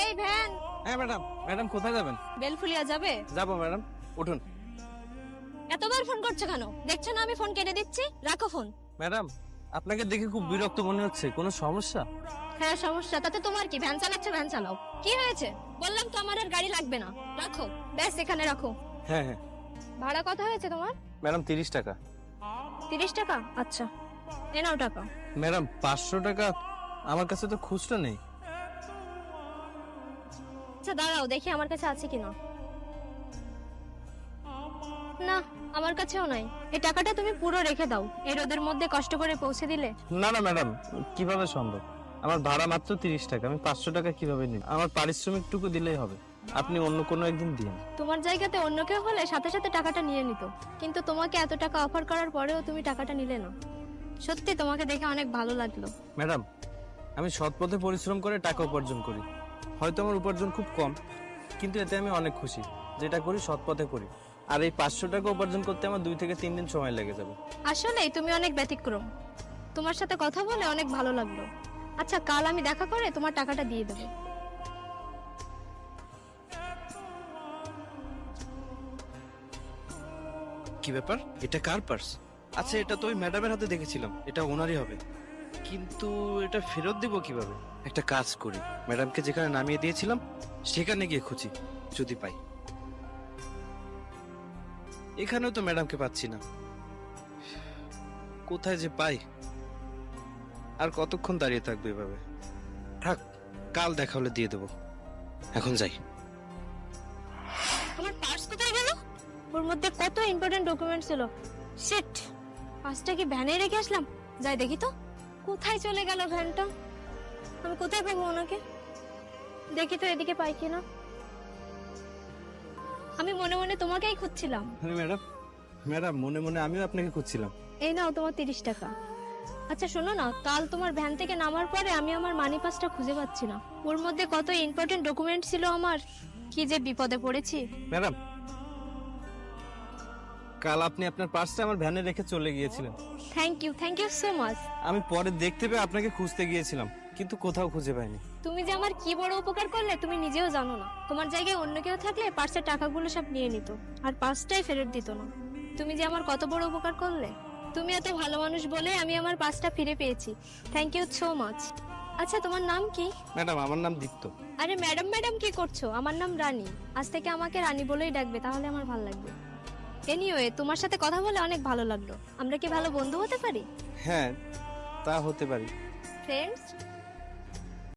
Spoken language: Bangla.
এই ভ্যান। হ্যাঁ ম্যাডাম। ম্যাডাম কোথায় যাবেন? বেলফুলিয়া যাবে? যাবো ম্যাডাম, উঠুন। এতবার ফোন করছো কেন? দেখছো না আমি ফোন কেটে দিচ্ছি, রাখো ফোন। ম্যাডাম, আপনাকে দেখে খুব বিরক্ত মনে হচ্ছে, কোনো সমস্যা? হ্যাঁ সমস্যা, তাতে তোমার কি? ভ্যান চালাচ্ছ, ভ্যান চালাও। কি হয়েছে? বললাম তো আমার আর গাড়ি লাগবে না, রাখো। ব্যাস এখানে রাখো। হ্যাঁ হ্যাঁ ভাড়া কত হয়েছে তোমার? ম্যাডাম, 30 টাকা। 30 টাকা? আচ্ছা, এ নাও টাকা। ম্যাডাম 500 টাকা আমার কাছে তো খুচরা নেই। আচ্ছা দাঁড়াও, দেখি আমার কাছে আছে কিনা। না, আমার কাছেও নাই। এই টাকাটা তুমি পুরো রেখে দাও, এই রোদের মধ্যে কষ্ট করে পৌঁছে দিলে। না না ম্যাডাম, কিভাবে সম্ভব? আমার ভাড়া মাত্র 30 টাকা, আমি 500 টাকা কিভাবে নিব? আমার পারিশ্রমিকটুকু দিলেই হবে, আপনি অন্য কোনো একদিন দিন। তোমার জায়গাতে অন্য কেউ হলে সাথে সাথে টাকাটা নিয়ে নিত, কিন্তু তোমাকে এত টাকা অফার করার পরেও তুমি টাকাটা নিলে না। সত্যি তোমাকে দেখে অনেক ভালো লাগলো। ম্যাডাম, আমি সৎ পথে পরিশ্রম করে টাকা উপার্জন করি। হয়তো আমার উপার্জন খুব কম, কিন্তু এতে আমি অনেক খুশি। যেটা করি সৎ পথে করি। আর এই 500 টাকা উপার্জন করতে আমার 2 থেকে 3 দিন সময় লেগে যাবে। আসলেই তুমি অনেক ব্যতিক্রম। তোমার সাথে কথা বলে অনেক ভালো লাগলো। আচ্ছা, কাল আমি দেখা করে তোমার টাকাটা দিয়ে দেবো। কি ব্যাপার, এটা কার পার্স? আচ্ছা, এটা তো ওই ম্যাডামের হাতে দেখেছিলাম, এটা ওনারই হবে। কিন্তু এটা ফেরত দিব কিভাবে? একটা কাজ করি, ম্যাডামকে যেখানে নামিয়ে দিয়েছিলাম সেখানে গিয়ে খুঁজি, যদি পাই। এখানেও তো ম্যাডামকে পাচ্ছি না, কোথায় যে পাই। আর কতক্ষণ দাঁড়িয়ে থাকবো এভাবে? থাক, কাল দেখা হলে দিয়ে দেবো। এখন যাই। আমার পার্স কোথায় গেল? ওর মধ্যে কত ইম্পর্টেন্ট ডকুমেন্ট ছিল। শিট, পার্সটা কি ভ্যানে রেখে আসলাম? যাই দেখি তো, কোথায় চলে গেল ভ্যানটা। আমি কোথায় পাবো ওনাকে? দেখি তো এদিকে পাই কিনা। আমি মনে মনে তোমাকেই খুঁজছিলাম। আরে ম্যাডাম, ম্যাডাম মনে মনে আমিও আপনাকে খুঁজছিলাম। এই নাও তোমার 30 টাকা। আচ্ছা শোনো না, কাল তোমার ভ্যান থেকে নামার পরে আমি আমার মানি পাসটা খুঁজে পাচ্ছি না। ওর মধ্যে কত ইম্পর্টেন্ট ডকুমেন্ট ছিল আমার, কি যে বিপদে পড়েছি। ম্যাডাম, কাল আপনি আপনার পার্সটা আমার ভ্যানে রেখে চলে গিয়েছিলেন। Thank you so much. আমি পরে দেখতে পেয়ে আপনাকে খুঁজতে গিয়েছিলাম, কিন্তু কোথাও খুঁজে পাইনি। তুমি যে আমার কি বড় উপকার করলে তুমি নিজেও জানো না। তোমার জায়গায় অন্য কেউ থাকলে পার্সের টাকাগুলো সব নিয়ে নিত, আর পার্সটাই ফেরত দিত না। তুমি যে আমার কত বড় উপকার করলে। তুমি এত ভালো মানুষ বলে আমি আমার পার্সটা ফিরে পেয়েছি। Thank you so much. আচ্ছা তোমার নাম কি? ম্যাডাম, আমার নাম দীপ্ত। আরে ম্যাডাম ম্যাডাম কি করছো? আমার নাম রানী। আজ থেকে আমাকে রানী বলেই ডাকবে, তাহলে আমার ভালো লাগবে। এনিওয়ে, তোমার সাথে কথা বলে অনেক ভালো লাগলো। আমরা কি ভালো বন্ধু হতে পারি? হ্যাঁ, তা হতে পারি। ফ্রেন্ডস?